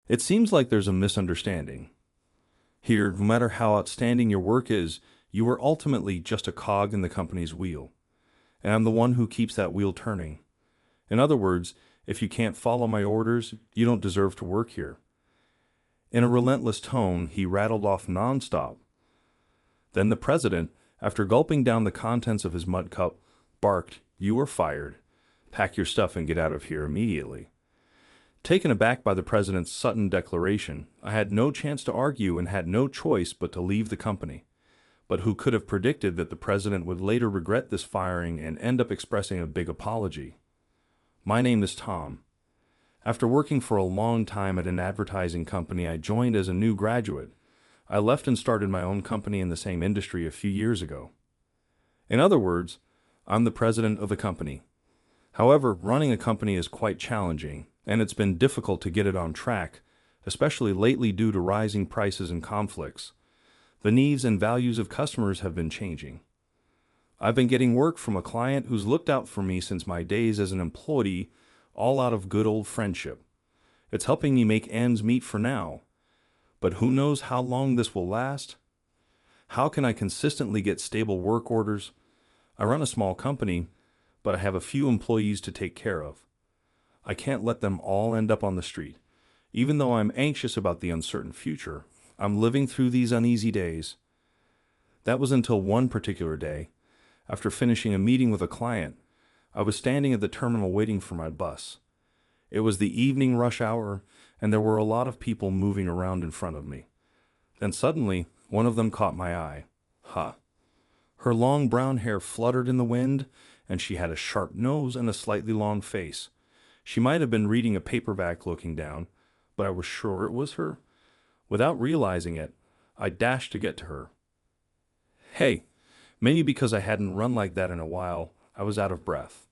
It seems like there's a misunderstanding. Here, no matter how outstanding your work is, you are ultimately just a cog in the company's wheel. And I'm the one who keeps that wheel turning. In other words, if you can't follow my orders, you don't deserve to work here. In a relentless tone, he rattled off nonstop. Then the president, after gulping down the contents of his mud cup, barked, "You are fired. Pack your stuff and get out of here immediately." Taken aback by the president's sudden declaration, I had no chance to argue and had no choice but to leave the company. But who could have predicted that the president would later regret this firing and end up expressing a big apology? My name is Tom. After working for a long time at an advertising company, I joined as a new graduate. I left and started my own company in the same industry a few years ago. In other words, I'm the president of the company. However, running a company is quite challenging, and it's been difficult to get it on track, especially lately due to rising prices and conflicts. The needs and values of customers have been changing. I've been getting work from a client who's looked out for me since my days as an employee, all out of good old friendship. It's helping me make ends meet for now. But who knows how long this will last? How can I consistently get stable work orders? I run a small company, but I have a few employees to take care of. I can't let them all end up on the street. Even though I'm anxious about the uncertain future, I'm living through these uneasy days. That was until one particular day. After finishing a meeting with a client, I was standing at the terminal waiting for my bus. It was the evening rush hour, and there were a lot of people moving around in front of me. Then suddenly, one of them caught my eye. Her long brown hair fluttered in the wind, and she had a sharp nose and a slightly long face. She might have been reading a paperback looking down, but I was sure it was her. Without realizing it, I dashed to get to her. Hey, maybe because I hadn't run like that in a while, I was out of breath.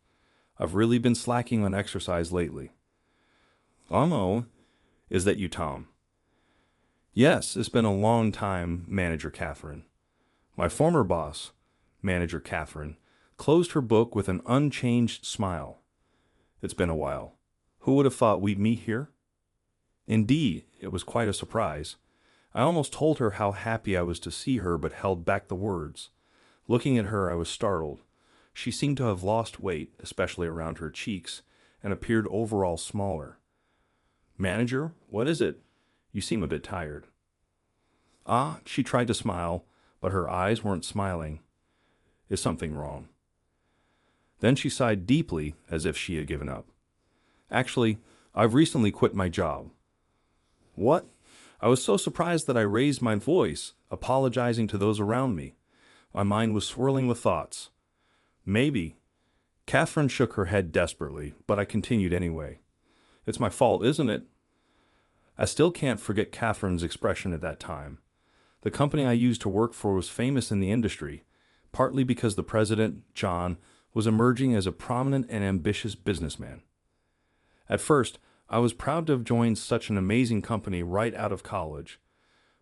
I've really been slacking on exercise lately. Oh, is that you, Tom? Yes, it's been a long time, Manager Catherine. My former boss, Manager Catherine, closed her book with an unchanged smile. It's been a while. Who would have thought we'd meet here? Indeed, it was quite a surprise. I almost told her how happy I was to see her, but held back the words. Looking at her, I was startled. She seemed to have lost weight, especially around her cheeks, and appeared overall smaller. Manager, what is it? You seem a bit tired. She tried to smile, but her eyes weren't smiling. Is something wrong? Then she sighed deeply, as if she had given up. Actually, I've recently quit my job. What? I was so surprised that I raised my voice, apologizing to those around me. My mind was swirling with thoughts. Maybe. Catherine shook her head desperately, but I continued anyway. It's my fault, isn't it? I still can't forget Catherine's expression at that time. The company I used to work for was famous in the industry, partly because the president, John, was emerging as a prominent and ambitious businessman. At first, I was proud to have joined such an amazing company right out of college.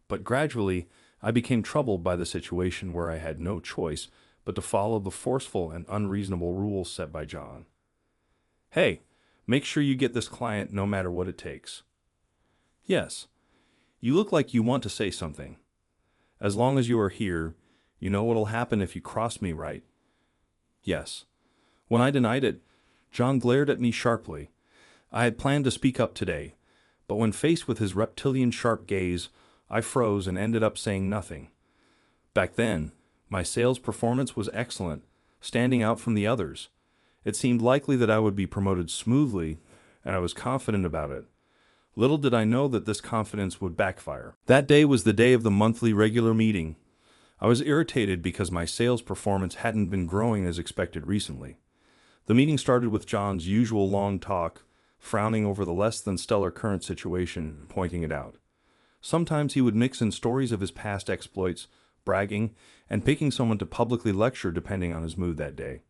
But gradually, I became troubled by the situation where I had no choice but to follow the forceful and unreasonable rules set by John. Hey, make sure you get this client no matter what it takes. Yes, you look like you want to say something. As long as you are here, you know what'll happen if you cross me, right? Yes. When I denied it, John glared at me sharply. I had planned to speak up today, but when faced with his reptilian sharp gaze, I froze and ended up saying nothing. Back then, my sales performance was excellent, standing out from the others. It seemed likely that I would be promoted smoothly, and I was confident about it. Little did I know that this confidence would backfire. That day was the day of the monthly regular meeting. I was irritated because my sales performance hadn't been growing as expected recently. The meeting started with John's usual long talk, frowning over the less than stellar current situation and pointing it out. Sometimes he would mix in stories of his past exploits, bragging, and picking someone to publicly lecture depending on his mood that day.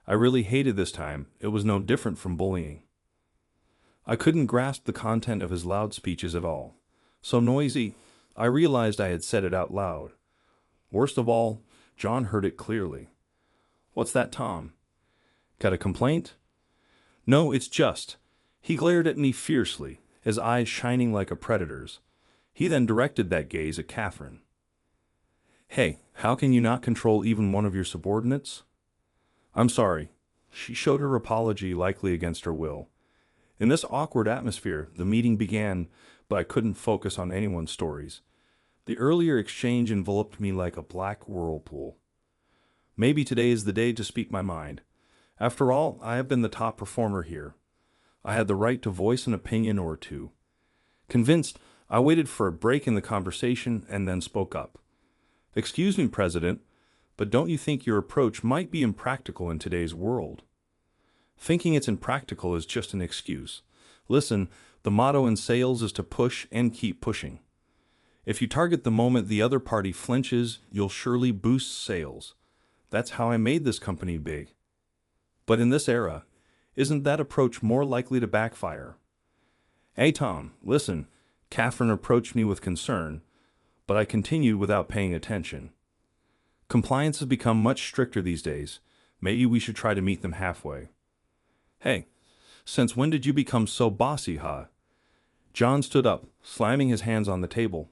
I really hated this time. It was no different from bullying. I couldn't grasp the content of his loud speeches at all. So noisy, I realized I had said it out loud. Worst of all, John heard it clearly. What's that, Tom? Got a complaint? No, it's just. He glared at me fiercely, his eyes shining like a predator's. He then directed that gaze at Catherine. "Hey, how can you not control even one of your subordinates?" "I'm sorry." She showed her apology, likely against her will. In this awkward atmosphere, the meeting began, but I couldn't focus on anyone's stories. The earlier exchange enveloped me like a black whirlpool. Maybe today is the day to speak my mind. After all, I have been the top performer here. I had the right to voice an opinion or two. Convinced, I waited for a break in the conversation and then spoke up. "Excuse me, President, but don't you think your approach might be impractical in today's world?" Thinking it's impractical is just an excuse. Listen, the motto in sales is to push and keep pushing. If you target the moment the other party flinches, you'll surely boost sales. That's how I made this company big. But in this era, isn't that approach more likely to backfire? "Hey, Tom, listen." Catherine approached me with concern, but I continued without paying attention. "Compliance has become much stricter these days. Maybe we should try to meet them halfway." "Hey, since when did you become so bossy, huh?" John stood up, slamming his hands on the table.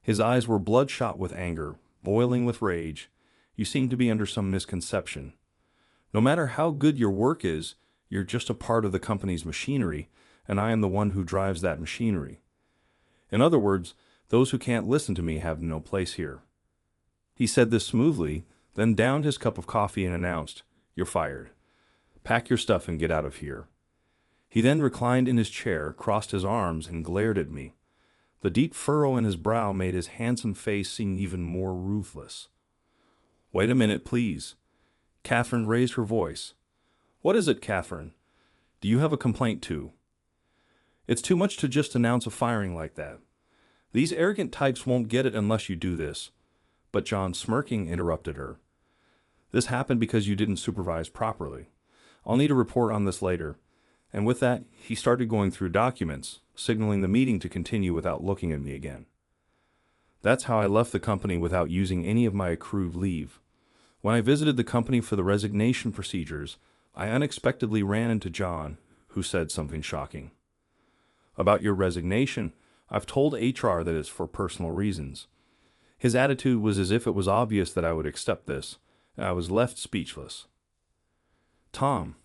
His eyes were bloodshot with anger, boiling with rage. "You seem to be under some misconception. No matter how good your work is, you're just a part of the company's machinery, and I am the one who drives that machinery. In other words, those who can't listen to me have no place here." He said this smoothly, then downed his cup of coffee and announced, "You're fired. Pack your stuff and get out of here." He then reclined in his chair, crossed his arms, and glared at me. The deep furrow in his brow made his handsome face seem even more ruthless. "Wait a minute, please." Catherine raised her voice. "What is it, Catherine? Do you have a complaint too?" "It's too much to just announce a firing like that. These arrogant types won't get it unless you do this." But John, smirking, interrupted her. "This happened because you didn't supervise properly. I'll need a report on this later." And with that, he started going through documents, signaling the meeting to continue without looking at me again. That's how I left the company without using any of my accrued leave. When I visited the company for the resignation procedures, I unexpectedly ran into John, who said something shocking. "About your resignation, I've told HR that it's for personal reasons." His attitude was as if it was obvious that I would accept this, and I was left speechless. "Tom,"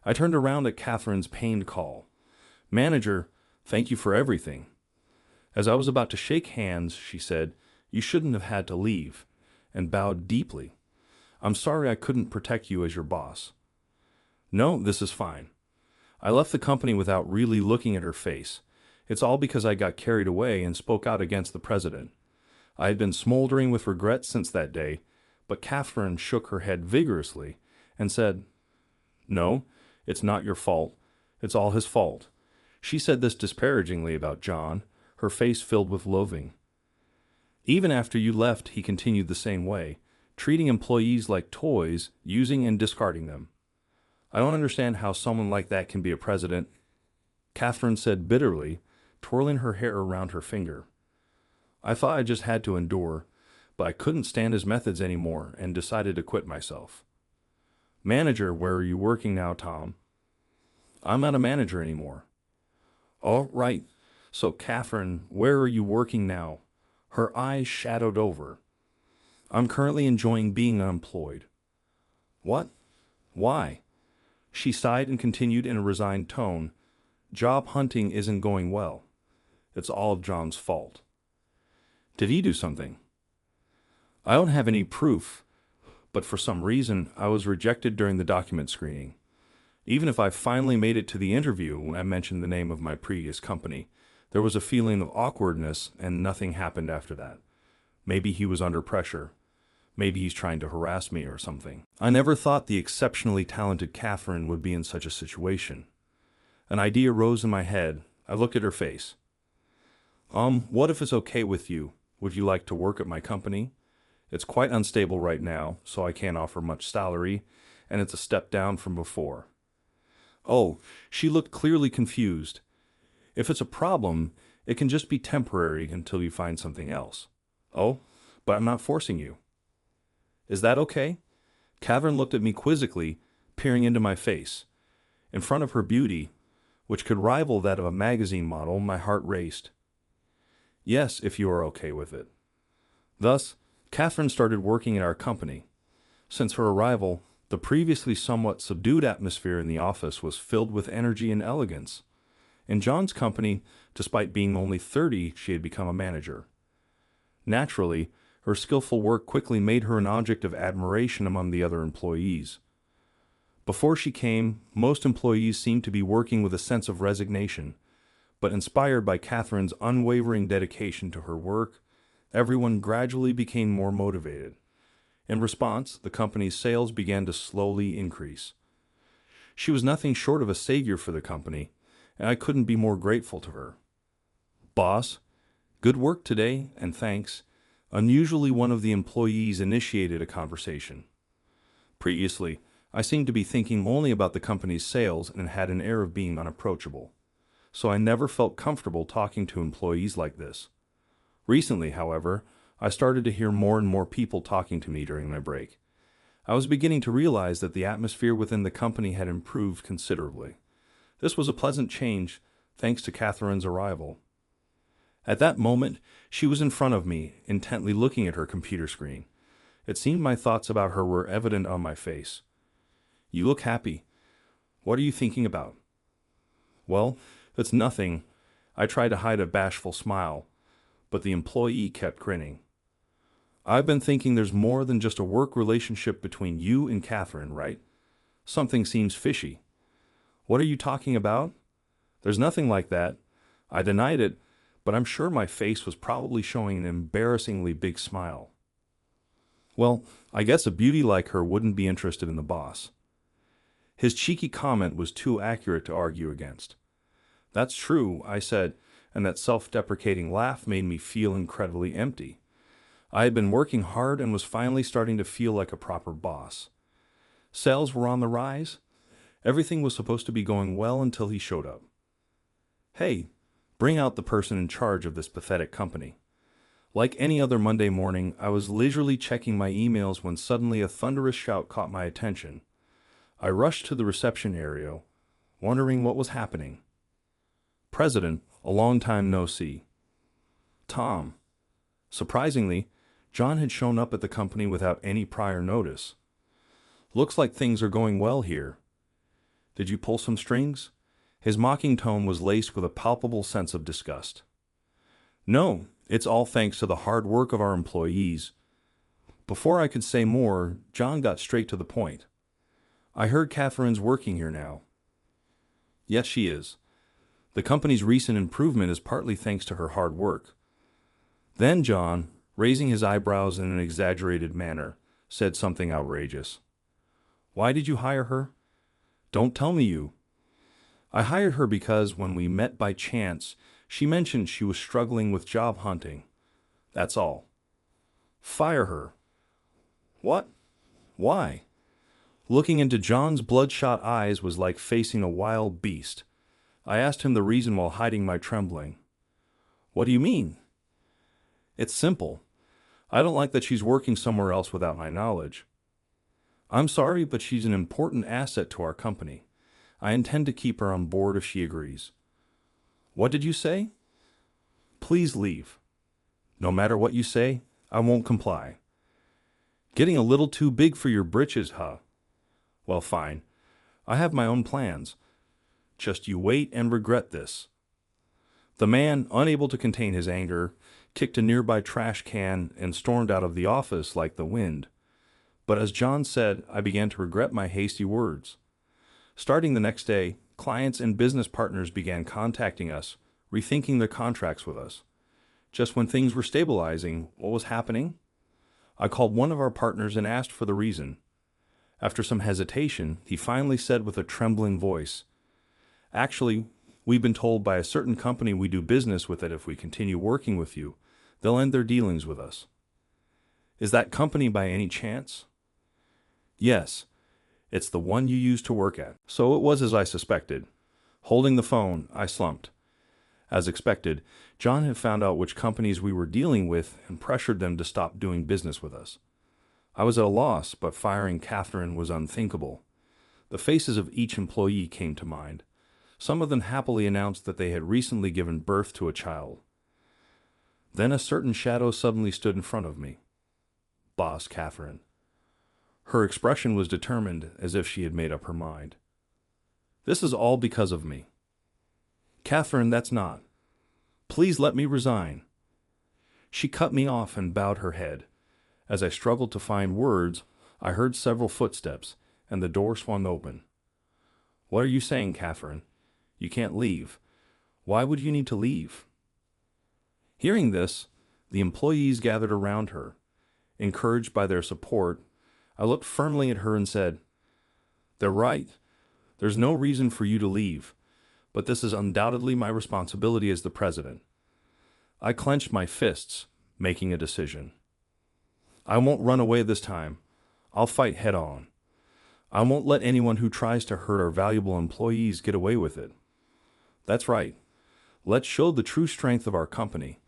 I turned around at Catherine's pained call. "Manager, thank you for everything." As I was about to shake hands, she said, "You shouldn't have had to leave," and bowed deeply. "I'm sorry I couldn't protect you as your boss." "No, this is fine." I left the company without really looking at her face. It's all because I got carried away and spoke out against the president. I had been smoldering with regret since that day, but Catherine shook her head vigorously and said, "No, it's not your fault. It's all his fault." She said this disparagingly about John, her face filled with loathing. "Even after you left, he continued the same way, treating employees like toys, using and discarding them. I don't understand how someone like that can be a president," Catherine said bitterly, twirling her hair around her finger. I thought I just had to endure, but I couldn't stand his methods anymore and decided to quit myself. "Manager, where are you working now, Tom?" "I'm not a manager anymore." "All right. So, Catherine, where are you working now?" Her eyes shadowed over. "I'm currently enjoying being unemployed." "What? Why?" She sighed and continued in a resigned tone, "Job hunting isn't going well. It's all of John's fault." "Did he do something?" "I don't have any proof, but for some reason I was rejected during the document screening. Even if I finally made it to the interview when I mentioned the name of my previous company, there was a feeling of awkwardness and nothing happened after that. Maybe he was under pressure. Maybe he's trying to harass me or something." I never thought the exceptionally talented Catherine would be in such a situation. An idea rose in my head. I looked at her face. What if it's okay with you? Would you like to work at my company? It's quite unstable right now, so I can't offer much salary, and it's a step down from before." Oh, she looked clearly confused. "If it's a problem, it can just be temporary until you find something else." "Oh, but I'm not forcing you." "Is that okay?" Catherine looked at me quizzically, peering into my face. In front of her beauty, which could rival that of a magazine model, my heart raced. Yes, if you are okay with it. Thus, Catherine started working at our company. Since her arrival, the previously somewhat subdued atmosphere in the office was filled with energy and elegance. In John's company, despite being only 30, she had become a manager. Naturally, her skillful work quickly made her an object of admiration among the other employees. Before she came, most employees seemed to be working with a sense of resignation, but inspired by Catherine's unwavering dedication to her work, everyone gradually became more motivated. In response, the company's sales began to slowly increase. She was nothing short of a savior for the company, and I couldn't be more grateful to her. Boss, good work today, and thanks. Unusually, one of the employees initiated a conversation. Previously, I seemed to be thinking only about the company's sales and had an air of being unapproachable, so I never felt comfortable talking to employees like this. Recently, however, I started to hear more and more people talking to me during my break. I was beginning to realize that the atmosphere within the company had improved considerably. This was a pleasant change, thanks to Catherine's arrival. At that moment, she was in front of me, intently looking at her computer screen. It seemed my thoughts about her were evident on my face. You look happy. What are you thinking about? Well, it's nothing. I tried to hide a bashful smile, but the employee kept grinning. I've been thinking there's more than just a work relationship between you and Catherine, right? Something seems fishy. What are you talking about? There's nothing like that. I denied it, but I'm sure my face was probably showing an embarrassingly big smile. Well, I guess a beauty like her wouldn't be interested in the boss. His cheeky comment was too accurate to argue against. That's true, I said, and that self-deprecating laugh made me feel incredibly empty. I had been working hard and was finally starting to feel like a proper boss. Sales were on the rise. Everything was supposed to be going well until he showed up. Hey, bring out the person in charge of this pathetic company. Like any other Monday morning, I was leisurely checking my emails when suddenly a thunderous shout caught my attention. I rushed to the reception area, wondering what was happening. President, a long time no see. Tom. Surprisingly, John had shown up at the company without any prior notice. Looks like things are going well here. Did you pull some strings? His mocking tone was laced with a palpable sense of disgust. No, it's all thanks to the hard work of our employees. Before I could say more, John got straight to the point. I heard Catherine's working here now. Yes, she is. The company's recent improvement is partly thanks to her hard work. Then John, raising his eyebrows in an exaggerated manner, said something outrageous. Why did you hire her? Don't tell me you. I hired her because when we met by chance, she mentioned she was struggling with job hunting. That's all. Fire her. What? Why? Looking into John's bloodshot eyes was like facing a wild beast. I asked him the reason while hiding my trembling. What do you mean? It's simple. I don't like that she's working somewhere else without my knowledge. I'm sorry, but she's an important asset to our company. I intend to keep her on board if she agrees. What did you say? Please leave. No matter what you say, I won't comply. Getting a little too big for your britches, huh? Well, fine. I have my own plans. Just you wait and regret this. The man, unable to contain his anger, kicked a nearby trash can and stormed out of the office like the wind. But as John said, I began to regret my hasty words. Starting the next day, clients and business partners began contacting us, rethinking their contracts with us. Just when things were stabilizing, what was happening? I called one of our partners and asked for the reason. After some hesitation, he finally said with a trembling voice, Actually, we've been told by a certain company we do business with that if we continue working with you, they'll end their dealings with us. Is that company by any chance? Yes, it's the one you used to work at. So it was as I suspected. Holding the phone, I slumped. As expected, John had found out which companies we were dealing with and pressured them to stop doing business with us. I was at a loss, but firing Catherine was unthinkable. The faces of each employee came to mind. Some of them happily announced that they had recently given birth to a child. Then a certain shadow suddenly stood in front of me. Boss Catherine. Her expression was determined, as if she had made up her mind. This is all because of me. Catherine, that's not. Please let me resign. She cut me off and bowed her head. As I struggled to find words, I heard several footsteps, and the door swung open. What are you saying, Catherine? You can't leave. Why would you need to leave? Hearing this, the employees gathered around her. Encouraged by their support, I looked firmly at her and said, They're right. There's no reason for you to leave, but this is undoubtedly my responsibility as the president. I clenched my fists, making a decision. I won't run away this time. I'll fight head on. I won't let anyone who tries to hurt our valuable employees get away with it. That's right. Let's show the true strength of our company.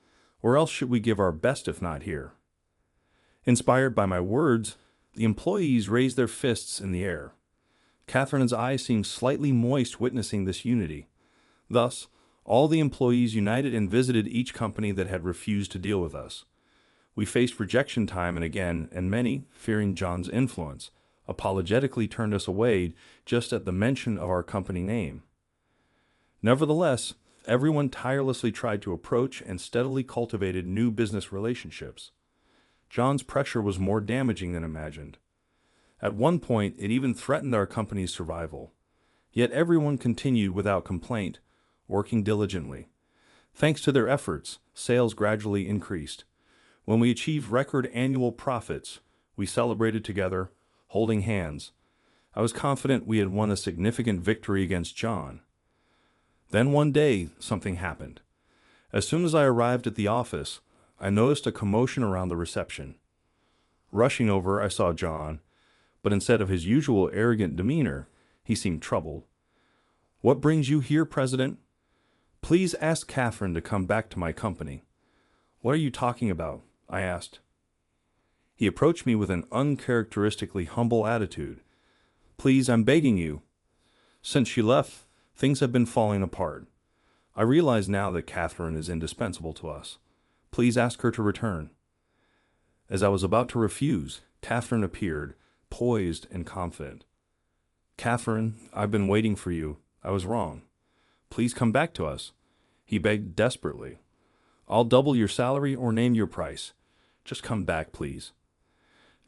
Or else should we give our best if not here? Inspired by my words, the employees raised their fists in the air. Catherine's eyes seemed slightly moist witnessing this unity. Thus, all the employees united and visited each company that had refused to deal with us. We faced rejection time and again, and many, fearing John's influence, apologetically turned us away just at the mention of our company name. Nevertheless, everyone tirelessly tried to approach and steadily cultivated new business relationships. John's pressure was more damaging than imagined. At one point, it even threatened our company's survival. Yet everyone continued without complaint, working diligently. Thanks to their efforts, sales gradually increased. When we achieved record annual profits, we celebrated together, holding hands. I was confident we had won a significant victory against John. Then one day, something happened. As soon as I arrived at the office, I noticed a commotion around the reception. Rushing over, I saw John, but instead of his usual arrogant demeanor, he seemed troubled. What brings you here, President? Please ask Catherine to come back to my company. What are you talking about? I asked. He approached me with an uncharacteristically humble attitude. Please, I'm begging you. Since she left, things have been falling apart. I realize now that Catherine is indispensable to us. Please ask her to return. As I was about to refuse, Catherine appeared, poised and confident. Catherine, I've been waiting for you. I was wrong. Please come back to us. He begged desperately. I'll double your salary or name your price. Just come back, please.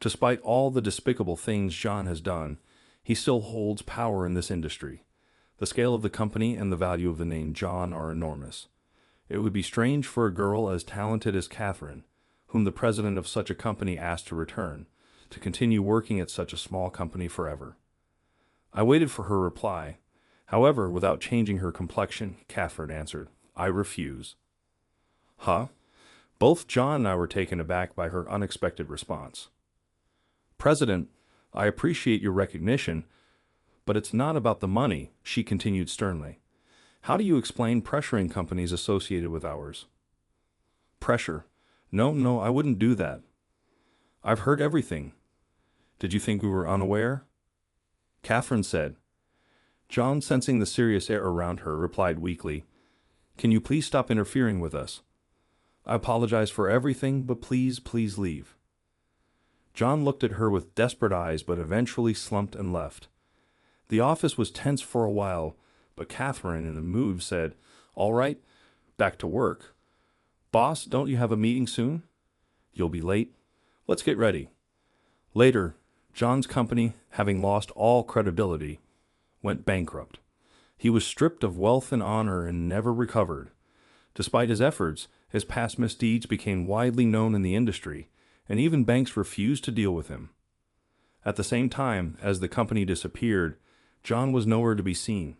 Despite all the despicable things John has done, he still holds power in this industry. The scale of the company and the value of the name John are enormous. It would be strange for a girl as talented as Catherine, whom the president of such a company asked to return, to continue working at such a small company forever. I waited for her reply. However, without changing her complexion, Catherine answered, I refuse. Huh? Both John and I were taken aback by her unexpected response. President, I appreciate your recognition, but it's not about the money, she continued sternly. How do you explain pressuring companies associated with ours? Pressure? No, I wouldn't do that. I've heard everything. Did you think we were unaware? Catherine said. John, sensing the serious air around her, replied weakly, Can you please stop interfering with us? I apologize for everything, but please leave. John looked at her with desperate eyes, but eventually slumped and left. The office was tense for a while, but Catherine, in a move, said, All right, back to work. Boss, don't you have a meeting soon? You'll be late. Let's get ready. Later, John's company, having lost all credibility, went bankrupt. He was stripped of wealth and honor and never recovered. Despite his efforts, his past misdeeds became widely known in the industry, and even banks refused to deal with him. At the same time, as the company disappeared, John was nowhere to be seen.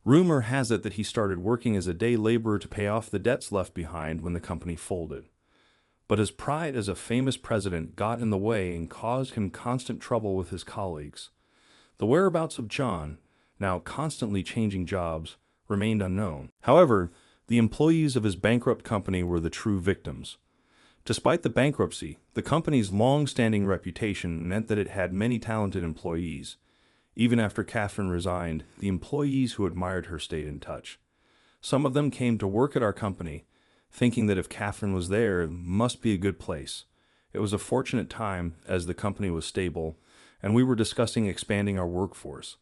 Rumor has it that he started working as a day laborer to pay off the debts left behind when the company folded. But his pride as a famous president got in the way and caused him constant trouble with his colleagues. The whereabouts of John, now constantly changing jobs, remained unknown. However, the employees of his bankrupt company were the true victims. Despite the bankruptcy, the company's long-standing reputation meant that it had many talented employees. Even after Catherine resigned, the employees who admired her stayed in touch. Some of them came to work at our company, thinking that if Catherine was there, it must be a good place. It was a fortunate time, as the company was stable, and we were discussing expanding our workforce.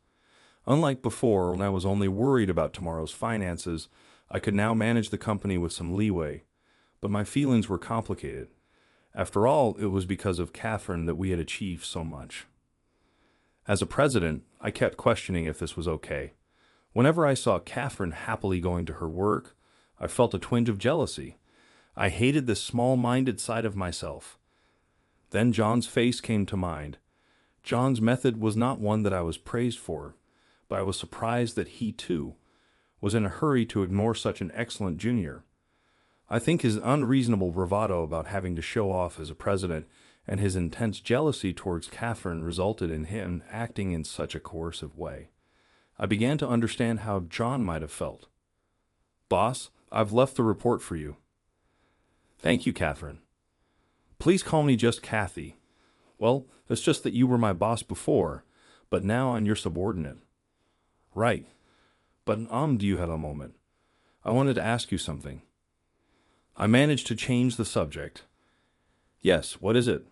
Unlike before, when I was only worried about tomorrow's finances, I could now manage the company with some leeway. But my feelings were complicated. After all, it was because of Catherine that we had achieved so much. As a president, I kept questioning if this was okay. Whenever I saw Catherine happily going to her work, I felt a twinge of jealousy. I hated this small-minded side of myself. Then John's face came to mind. John's method was not one that I was praised for, but I was surprised that he, too, was in a hurry to ignore such an excellent junior. I think his unreasonable bravado about having to show off as a president and his intense jealousy towards Catherine resulted in him acting in such a coercive way. I began to understand how John might have felt. "Boss, I've left the report for you." "Thank you, Catherine." "Please call me just Kathy." "Well, it's just that you were my boss before, but now I'm your subordinate." "Right. But do you have a moment? I wanted to ask you something." I managed to change the subject. "Yes, what is it?"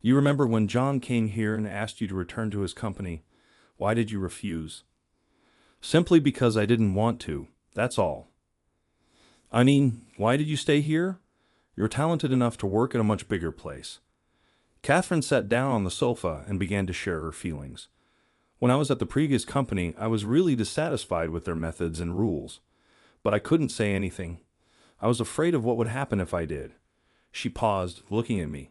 "You remember when John came here and asked you to return to his company? Why did you refuse?" "Simply because I didn't want to, that's all." "I mean, why did you stay here? You're talented enough to work at a much bigger place." Catherine sat down on the sofa and began to share her feelings. "When I was at the previous company, I was really dissatisfied with their methods and rules. But I couldn't say anything. I was afraid of what would happen if I did." She paused, looking at me.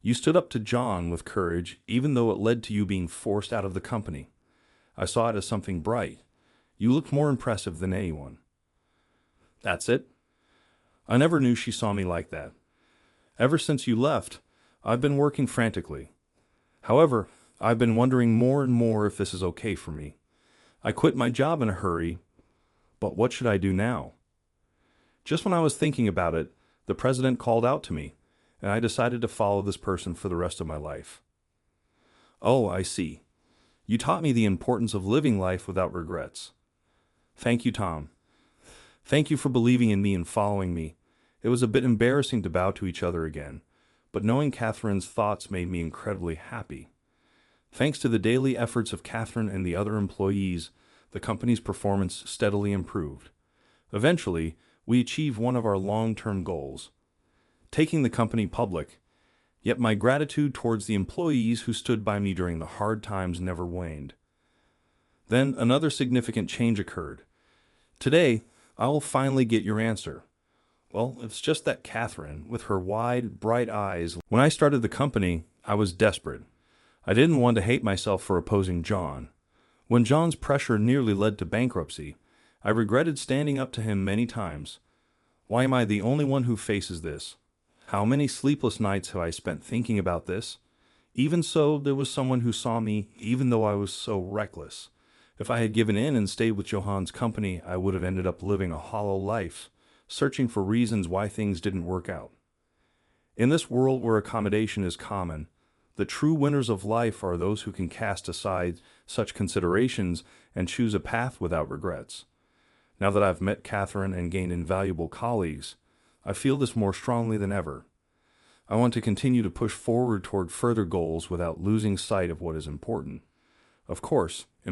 "You stood up to John with courage, even though it led to you being forced out of the company. I saw it as something bright. You looked more impressive than anyone." "That's it?" I never knew she saw me like that. "Ever since you left, I've been working frantically. However, I've been wondering more and more if this is okay for me. I quit my job in a hurry, but what should I do now?" Just when I was thinking about it, the president called out to me, and I decided to follow this person for the rest of my life. "Oh, I see. You taught me the importance of living life without regrets." "Thank you, Tom. Thank you for believing in me and following me. It was a bit embarrassing to bow to each other again, but knowing Catherine's thoughts made me incredibly happy. Thanks to the daily efforts of Catherine and the other employees, the company's performance steadily improved. Eventually, we achieved one of our long-term goals, taking the company public, yet my gratitude towards the employees who stood by me during the hard times never waned. Then another significant change occurred. Today, I will finally get your answer. Well, it's just that Catherine, with her wide, bright eyes, when I started the company, I was desperate. I didn't want to hate myself for opposing John. When John's pressure nearly led to bankruptcy, I regretted standing up to him many times. Why am I the only one who faces this? How many sleepless nights have I spent thinking about this? Even so, there was someone who saw me, even though I was so reckless. If I had given in and stayed with Johan's company, I would have ended up living a hollow life, searching for reasons why things didn't work out. In this world where accommodation is common, the true winners of life are those who can cast aside such considerations and choose a path without regrets. Now that I've met Catherine and gained invaluable colleagues, I feel this more strongly than ever. I want to continue to push forward toward further goals without losing sight of what is important. Of course,